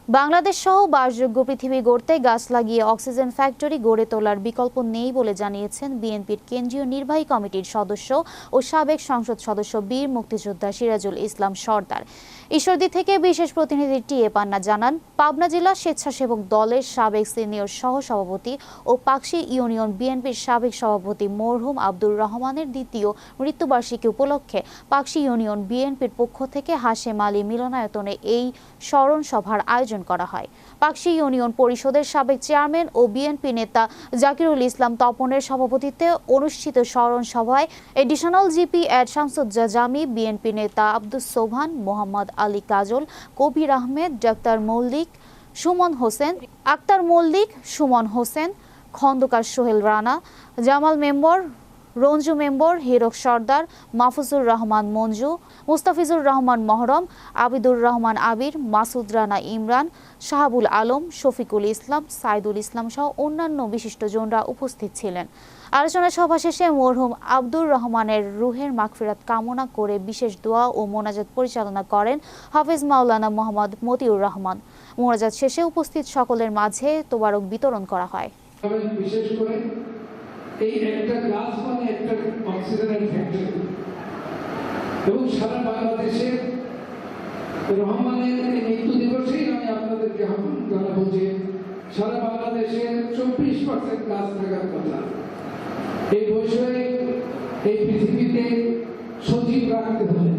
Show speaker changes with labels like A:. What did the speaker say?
A: বাংলাদেশ সহ বাসযোগ্য পৃথিবী গড়তে গাছ লাগিয়ে অক্সিজেন ফ্যাক্টরি গড়ে তোলার বিকল্প নেই বলে জানিয়েছেন বিএনপির কেন্দ্রীয় নির্বাহী কমিটির সদস্য ও সাবেক সংসদ সদস্য বীর মুক্তিযোদ্ধা সিরাজুল ইসলাম সরদার। ঈশ্বরদী থেকে বিশেষ প্রতিনিধি টিএ পান্না জানান, পাবনা জেলা স্বেচ্ছাসেবক দলের সাবেক সিনিয়র সহ সভাপতি ও পাকশী ইউনিয়ন বিএনপির সাবেক সভাপতি মরহুম আব্দুর রহমানের দ্বিতীয় মৃত্যুবার্ষিকী উপলক্ষে পাকশী ইউনিয়ন বিএনপির পক্ষ থেকে হাশেম আলী মিলনায়তনে এই স্মরণ সভার আয়োজন করা হয়। পাকশী ইউনিয়ন পরিষদের সাবেক চেয়ারম্যান ও বিএনপি নেতা জাকিরুল ইসলাম তপনের সভাপতিত্বে অনুষ্ঠিত স্মরণ সভায় এডিশনাল জিপি এড শামসুজ্জা জামি, বিএনপি নেতা আব্দুস সোবহান, মোহাম্মদ আলী কাজল, কবির আহমেদ, ডাক্তার মল্লিক, সুমন হোসেন, আক্তার মল্লিক, সুমন হোসেন, খন্দকার সোহেল রানা, জামাল মেম্বর, রঞ্জু মেম্বর, হিরক সর্দার, মাহফুজুর রহমান মঞ্জু, মুস্তাফিজুর রহমান মহরম, আবিদুর রহমান আবির, মাসুদ রানা ইমরান, শাহাবুল আলম, শফিকুল ইসলাম, সাইদুল ইসলাম সহ অন্যান্য বিশিষ্টজনরা উপস্থিত ছিলেন। আলোচনা সভা শেষে মরহুম আব্দুর রহমানের রুহের মাগফিরাত কামনা করে বিশেষ দোয়া ও মোনাজাত পরিচালনা করেন হাফেজ মাওলানা মোহাম্মদ মতিউর রহমান। মোনাজাত শেষে উপস্থিত সকলের মাঝে তোবারক বিতরণ করা হয়।
B: বিশেষ করে এই একটা গাছ মানে একটা অক্সিজেনের ফ্যাক্টরি এবং সারা বাংলাদেশে রহমানের মৃত্যু দিবসেই আমি আপনাদেরকে আহ্বান জানাবো যে সারা বাংলাদেশে 24% গাছ থাকার কথা। এই বৈষয়িক এই পৃথিবীতে সজীব রাখতে হবে।